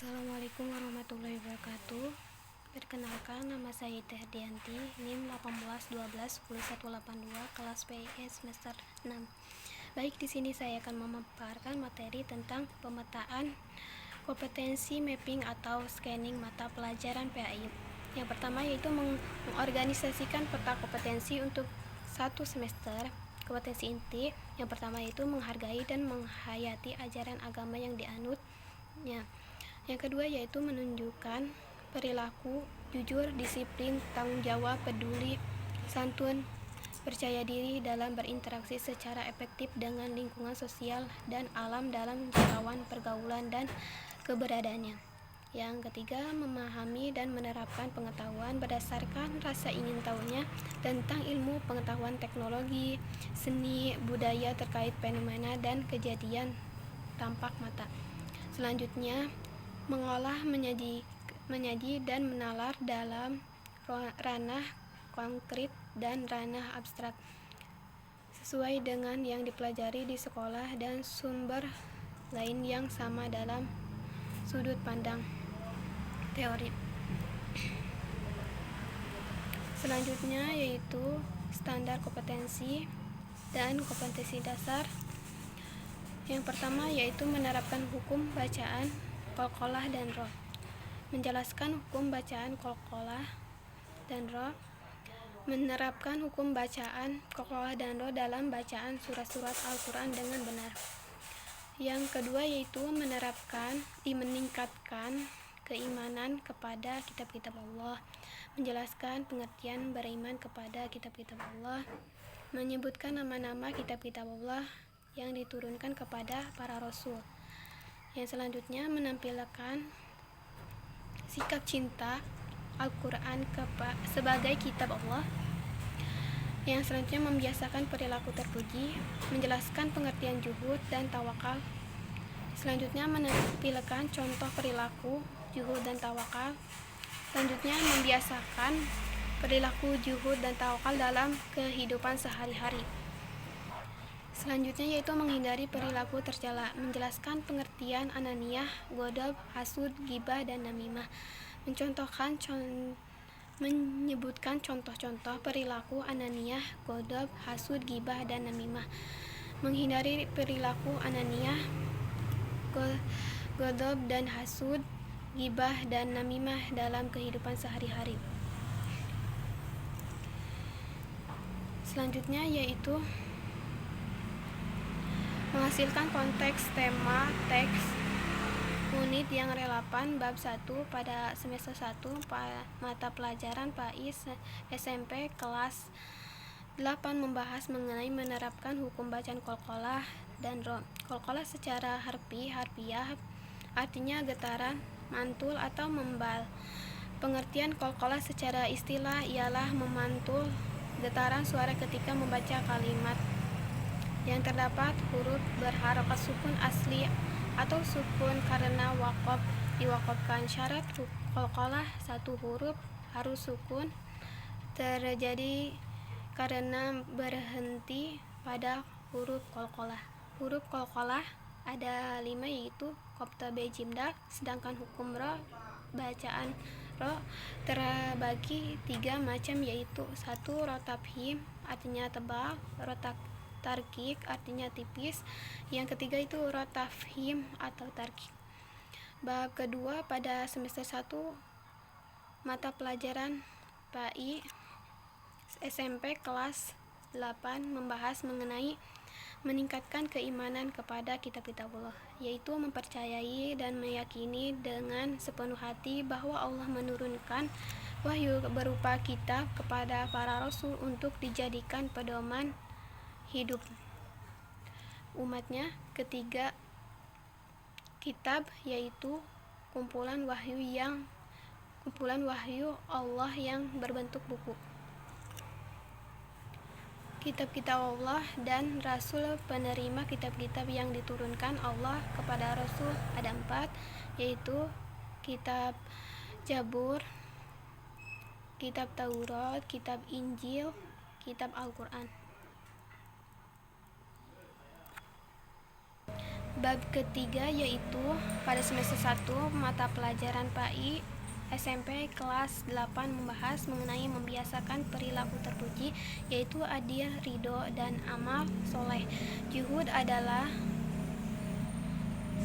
Assalamualaikum warahmatullahi wabarakatuh. Perkenalkan, nama saya Teh Dianti, NIM 18121182, kelas PIS semester 6. Baik, di sini saya akan memaparkan materi tentang pemetaan kompetensi mapping atau scanning mata pelajaran PAI. Yang pertama yaitu mengorganisasikan peta kompetensi untuk satu semester. Kompetensi inti yang pertama yaitu menghargai dan menghayati ajaran agama yang dianutnya. Yang kedua yaitu menunjukkan perilaku jujur, disiplin, tanggung jawab, peduli, santun, percaya diri dalam berinteraksi secara efektif dengan lingkungan sosial dan alam dalam jangkauan pergaulan dan keberadaannya. Yang ketiga, memahami dan menerapkan pengetahuan berdasarkan rasa ingin tahunya tentang ilmu pengetahuan teknologi, seni, budaya terkait fenomena dan kejadian tampak mata. Selanjutnya, mengolah, menyaji dan menalar dalam ranah konkret dan ranah abstrak sesuai dengan yang dipelajari di sekolah dan sumber lain yang sama dalam sudut pandang teori. Selanjutnya yaitu standar kompetensi dan kompetensi dasar. Yang pertama yaitu menerapkan hukum bacaan, qalqalah dan roh. Menjelaskan hukum bacaan qalqalah dan roh. Menerapkan hukum bacaan qalqalah dan roh dalam bacaan surat-surat Al-Quran dengan benar. Yang kedua yaitu meningkatkan keimanan kepada kitab-kitab Allah. Menjelaskan pengertian beriman kepada kitab-kitab Allah. Menyebutkan nama-nama kitab-kitab Allah yang diturunkan kepada para rasul. Yang selanjutnya menampilkan sikap cinta Al-Quran sebagai kitab Allah. Yang selanjutnya membiasakan perilaku terpuji, menjelaskan pengertian juhud dan tawakal. Selanjutnya menampilkan contoh perilaku juhud dan tawakal. Selanjutnya membiasakan perilaku juhud dan tawakal dalam kehidupan sehari-hari. Selanjutnya yaitu menghindari perilaku tercela, menjelaskan pengertian ananiyah, godob, hasud, gibah, dan namimah, menyebutkan contoh-contoh perilaku ananiyah, godob, hasud, gibah, dan namimah, menghindari perilaku ananiyah, godob, dan hasud, gibah, dan namimah dalam kehidupan sehari-hari. Selanjutnya yaitu menghasilkan konteks tema teks unit yang relevan bab 1 pada semester 1 mata pelajaran PAIS SMP kelas 8 membahas mengenai menerapkan hukum bacaan qalqalah dan roh. Qalqalah secara harfiah artinya getaran, mantul atau membal. Pengertian qalqalah secara istilah ialah memantul getaran suara ketika membaca kalimat yang terdapat huruf berharokat sukun asli atau sukun karena waqaf diwaqafkan. Syarat qalqalah, satu huruf harus sukun terjadi karena berhenti pada huruf qalqalah. Huruf qalqalah ada 5 yaitu qaf, ta, ba, jim, dal. Sedangkan hukum roh, bacaan roh terbagi 3 macam yaitu 1. Roh tafhim artinya tebal, roh tarkik artinya tipis. Yang ketiga itu roh tafhim atau tarkik. Bab kedua pada semester 1 mata pelajaran PAI SMP kelas 8 membahas mengenai meningkatkan keimanan kepada kitab-kitab Allah, yaitu mempercayai dan meyakini dengan sepenuh hati bahwa Allah menurunkan wahyu berupa kitab kepada para rasul untuk dijadikan pedoman hidup umatnya. Ketiga, kitab yaitu kumpulan wahyu Allah yang berbentuk buku. Kitab-kitab Allah dan Rasul penerima kitab-kitab yang diturunkan Allah kepada Rasul ada 4 yaitu kitab Zabur, kitab Taurat, kitab Injil, kitab Al-Quran. Bab ketiga yaitu pada semester 1 mata pelajaran PAI SMP kelas 8 membahas mengenai membiasakan perilaku terpuji, yaitu adil, ridho, dan amal soleh. Juhud adalah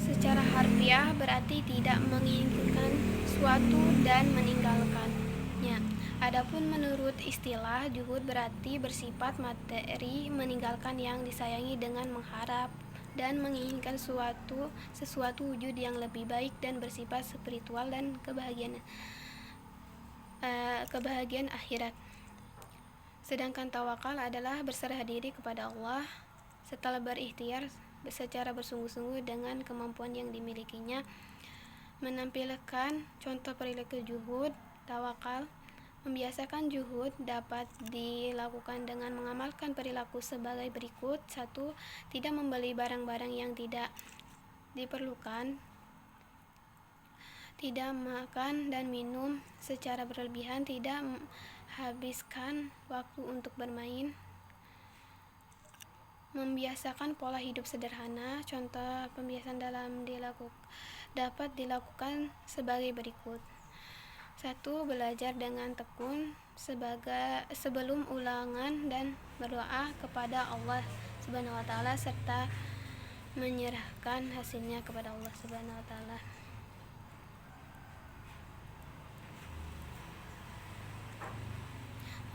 secara harfiah berarti tidak menginginkan suatu dan meninggalkannya. Adapun menurut istilah, juhud berarti bersifat materi, meninggalkan yang disayangi dengan mengharap dan menginginkan sesuatu wujud yang lebih baik dan bersifat spiritual dan kebahagiaan akhirat. Sedangkan tawakal adalah berserah diri kepada Allah setelah berikhtiar secara bersungguh-sungguh dengan kemampuan yang dimilikinya. Menampilkan contoh perilaku juhud. Tawakal membiasakan juhud dapat dilakukan dengan mengamalkan perilaku sebagai berikut. 1. Tidak membeli barang-barang yang tidak diperlukan. Tidak makan dan minum secara berlebihan. Tidak habiskan waktu untuk bermain. Membiasakan pola hidup sederhana. Contoh pembiasaan dapat dilakukan sebagai berikut. 1. Belajar dengan tekun sebelum ulangan dan berdoa kepada Allah Subhanahu wa taala serta menyerahkan hasilnya kepada Allah Subhanahu wa taala.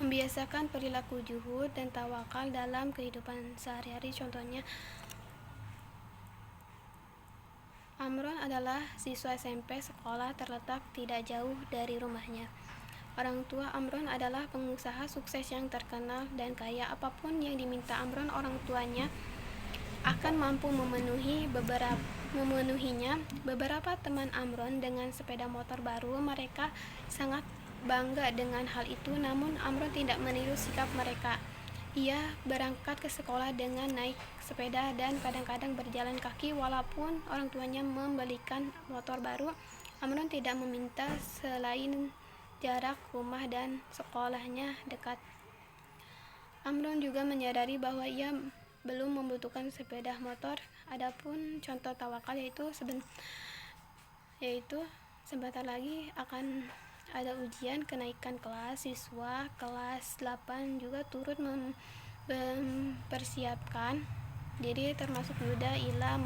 Membiasakan perilaku juhud dan tawakal dalam kehidupan sehari-hari. Contohnya, Amron adalah siswa SMP sekolah terletak tidak jauh dari rumahnya. Orang tua Amron adalah pengusaha sukses yang terkenal dan kaya. Apapun yang diminta Amron, orang tuanya akan mampu memenuhinya. Beberapa teman Amron dengan sepeda motor baru, mereka sangat bangga dengan hal itu, namun Amron tidak meniru sikap mereka. Ia berangkat ke sekolah dengan naik sepeda dan kadang-kadang berjalan kaki. Walaupun orang tuanya membelikan motor baru, Amron tidak meminta selain jarak rumah dan sekolahnya dekat. Amron juga menyadari bahwa ia belum membutuhkan sepeda motor. Adapun contoh tawakal yaitu sebentar lagi akan ada ujian kenaikan kelas. Siswa kelas 8 juga turut mempersiapkan diri termasuk Yuda Ila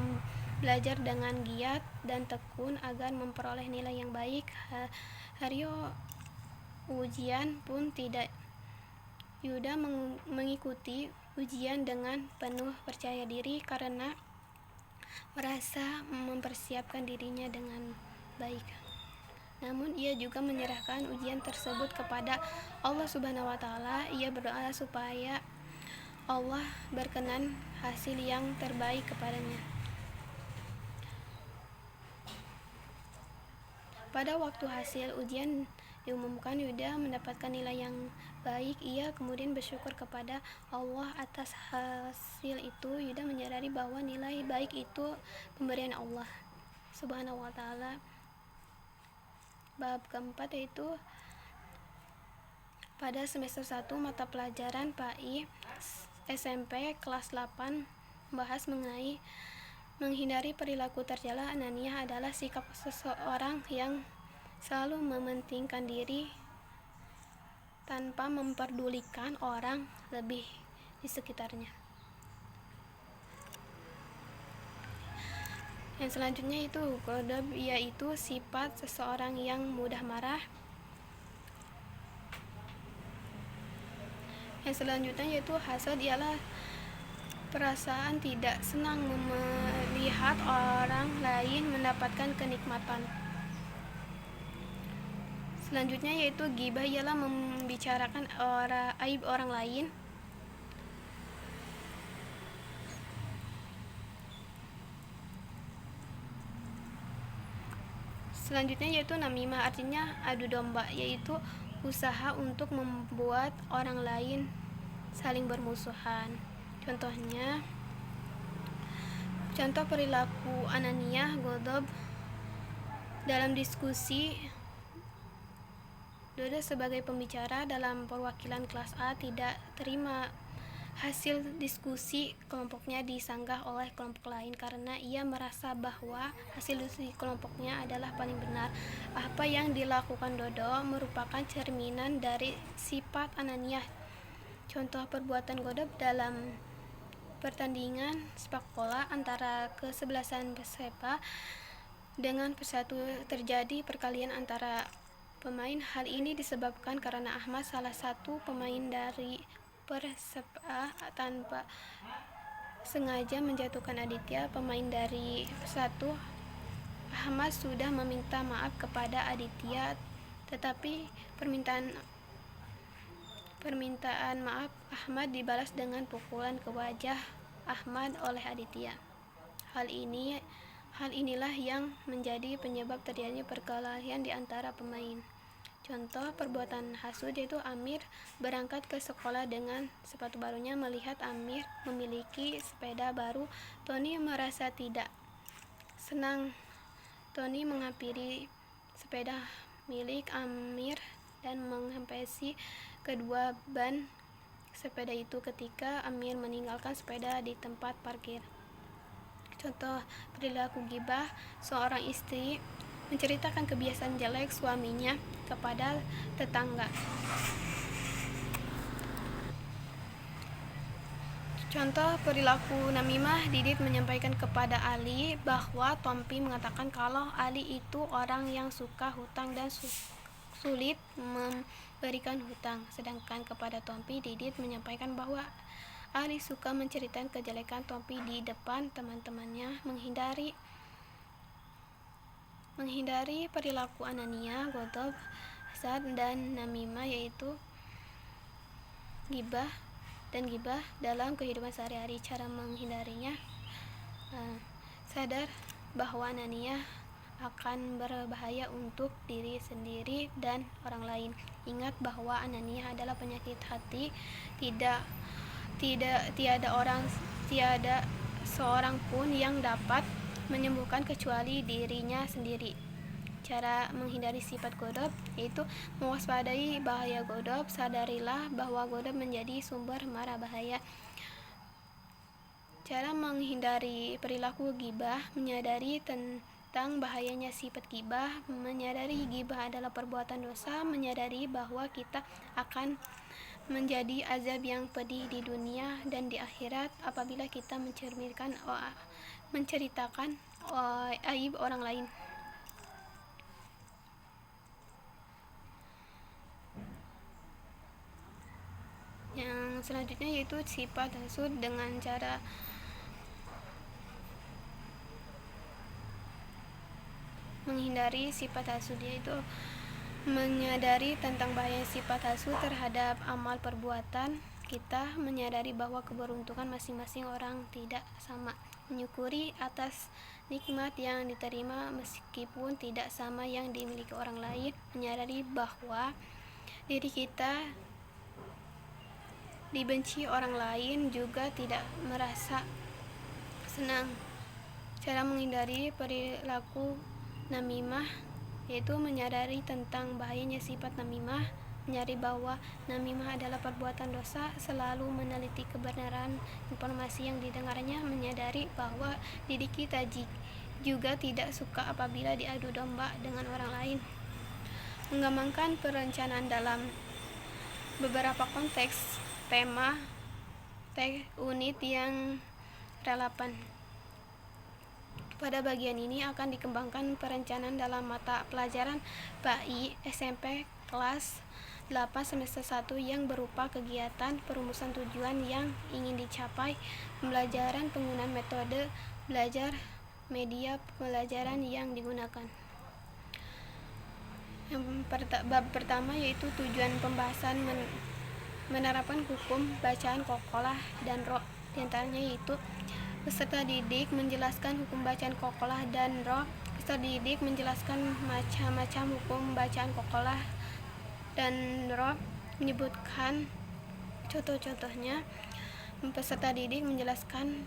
belajar dengan giat dan tekun agar memperoleh nilai yang baik. Hari ujian pun tidak Yuda mengikuti ujian dengan penuh percaya diri karena merasa mempersiapkan dirinya dengan baik. Namun ia juga menyerahkan ujian tersebut kepada Allah Subhanahu wa taala. Ia berdoa supaya Allah berkenan hasil yang terbaik kepadanya. Pada waktu hasil ujian diumumkan, Yuda mendapatkan nilai yang baik. Ia kemudian bersyukur kepada Allah atas hasil itu. Yuda menyadari bahwa nilai baik itu pemberian Allah Subhanahu wa taala. Bab keempat yaitu pada semester 1 mata pelajaran PAI SMP kelas 8 membahas mengenai menghindari perilaku tercela. Ananiah adalah sikap seseorang yang selalu mementingkan diri tanpa memperdulikan orang lebih di sekitarnya. Yang selanjutnya itu ghadab, yaitu sifat seseorang yang mudah marah. Yang selanjutnya yaitu hasad, ialah perasaan tidak senang melihat orang lain mendapatkan kenikmatan. Selanjutnya yaitu ghibah, ialah membicarakan aib orang lain. Selanjutnya yaitu namimah, artinya adu domba, yaitu usaha untuk membuat orang lain saling bermusuhan. Contoh perilaku ananiah ghadab dalam diskusi. Doda sebagai pembicara dalam perwakilan kelas A tidak terima Hasil diskusi kelompoknya disanggah oleh kelompok lain karena ia merasa bahwa hasil diskusi kelompoknya adalah paling benar. Apa yang dilakukan Dodo merupakan cerminan dari sifat ananiah. Contoh perbuatan Godot dalam pertandingan sepak bola antara kesebelasan peserta dengan persatu terjadi perkelahian antara pemain. Hal ini disebabkan karena Ahmad, salah satu pemain dari Perseba, tanpa sengaja menjatuhkan Aditya, pemain dari Persatu. Ahmad sudah meminta maaf kepada Aditya, tetapi permintaan maaf Ahmad dibalas dengan pukulan ke wajah Ahmad oleh Aditya. Hal inilah yang menjadi penyebab terjadinya perkelahian di antara pemain. Contoh perbuatan hasud yaitu Amir berangkat ke sekolah dengan sepatu barunya. Melihat Amir memiliki sepeda baru, Tony merasa tidak senang. Tony menghampiri sepeda milik Amir dan menghempesi kedua ban sepeda itu ketika Amir meninggalkan sepeda di tempat parkir. Contoh perilaku ghibah, seorang istri menceritakan kebiasaan jelek suaminya kepada tetangga. Contoh perilaku namimah, Didit menyampaikan kepada Ali bahwa Tompi mengatakan kalau Ali itu orang yang suka hutang dan sulit memberikan hutang. Sedangkan kepada Tompi, Didit menyampaikan bahwa Ali suka menceritakan kejelekan Tompi di depan teman-temannya. Menghindari perilaku anania, ghadab, hasad, dan namimah yaitu ghibah dalam kehidupan sehari-hari. Cara menghindarinya, sadar bahwa anania akan berbahaya untuk diri sendiri dan orang lain. Ingat bahwa anania adalah penyakit hati. Tiada seorang pun yang dapat menyembuhkan kecuali dirinya sendiri. Cara menghindari sifat ghadab yaitu mewaspadai bahaya ghadab. Sadarilah bahwa ghadab menjadi sumber mara bahaya. Cara menghindari perilaku ghibah, menyadari tentang bahayanya sifat ghibah, menyadari ghibah adalah perbuatan dosa, menyadari bahwa kita akan menjadi azab yang pedih di dunia dan di akhirat apabila kita menceritakan aib orang lain. Yang selanjutnya yaitu sifat hasud dengan cara menghindari sifat hasud yaitu menyadari tentang bahaya sifat hasud terhadap amal perbuatan kita, menyadari bahwa keberuntungan masing-masing orang tidak sama, menyukuri atas nikmat yang diterima meskipun tidak sama yang dimiliki orang lain, menyadari bahwa diri kita dibenci orang lain juga tidak merasa senang. Cara menghindari perilaku namimah yaitu menyadari tentang bahayanya sifat namimah, menyadari bahwa namimah adalah perbuatan dosa, selalu meneliti kebenaran informasi yang didengarnya, menyadari bahwa diri kita juga tidak suka apabila diadu domba dengan orang lain. Mengembangkan perencanaan dalam beberapa konteks, tema, unit yang relevan. Pada bagian ini akan dikembangkan perencanaan dalam mata pelajaran PAI SMP kelas 8 semester 1 yang berupa kegiatan perumusan tujuan yang ingin dicapai, pembelajaran, penggunaan metode belajar, media pembelajaran yang digunakan. Bab pertama yaitu tujuan pembahasan menerapkan hukum bacaan Qoqolah dan Ro. Di antaranya yaitu peserta didik menjelaskan hukum bacaan Qoqolah dan Ro. Peserta didik menjelaskan macam-macam hukum bacaan Qoqolah dan Ro, menyebutkan contoh-contohnya. Peserta didik menjelaskan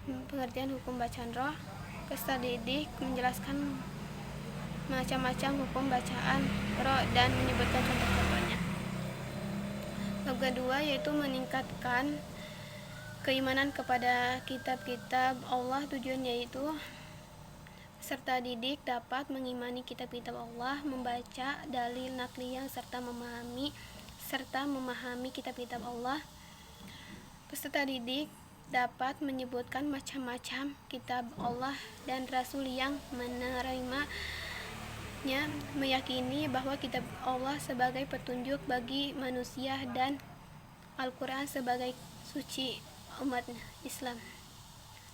pengertian hukum bacaan Ro. Peserta didik menjelaskan macam-macam hukum bacaan Ro dan menyebutkan contoh-contohnya. Bab kedua yaitu meningkatkan keimanan kepada kitab-kitab Allah. Tujuannya yaitu serta didik dapat mengimani kitab-kitab Allah, membaca dalil nakliyah serta memahami kitab-kitab Allah. Peserta didik dapat menyebutkan macam-macam kitab Allah dan Rasul yang menerimanya, meyakini bahwa kitab Allah sebagai petunjuk bagi manusia dan Al-Quran sebagai suci umat Islam,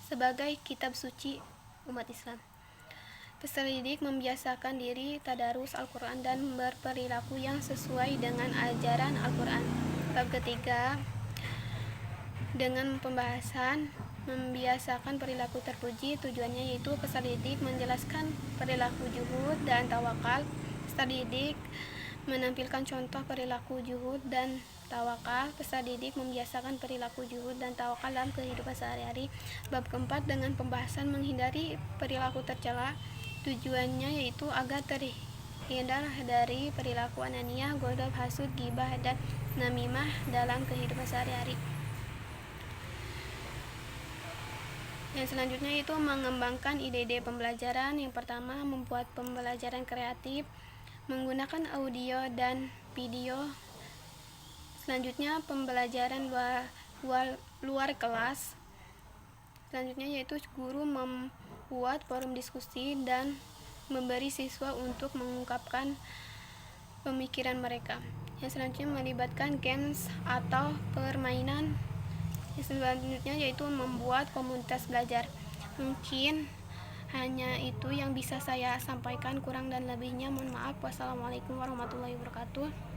sebagai kitab suci umat Islam. Peserta didik membiasakan diri tadarus Al-Quran dan berperilaku yang sesuai dengan ajaran Al-Quran. Bab ketiga, dengan pembahasan membiasakan perilaku terpuji. Tujuannya yaitu peserta didik menjelaskan perilaku juhud dan tawakal. Peserta didik menampilkan contoh perilaku juhud dan tawakal. Peserta didik membiasakan perilaku juhud dan tawakal dalam kehidupan sehari-hari. Bab keempat, dengan pembahasan menghindari perilaku tercela. Tujuannya yaitu agar terhindar dari perilaku ananiah, ghodab, hasud, ghibah, dan namimah dalam kehidupan sehari-hari. Yang selanjutnya itu mengembangkan ide-ide pembelajaran. Yang pertama, membuat pembelajaran kreatif menggunakan audio dan video. Selanjutnya, pembelajaran luar kelas. Selanjutnya yaitu guru membuat forum diskusi dan memberi siswa untuk mengungkapkan pemikiran mereka. Yang selanjutnya melibatkan games atau permainan. Yang selanjutnya yaitu membuat komunitas belajar. Mungkin hanya itu yang bisa saya sampaikan, kurang dan lebihnya mohon maaf. Wassalamualaikum warahmatullahi wabarakatuh.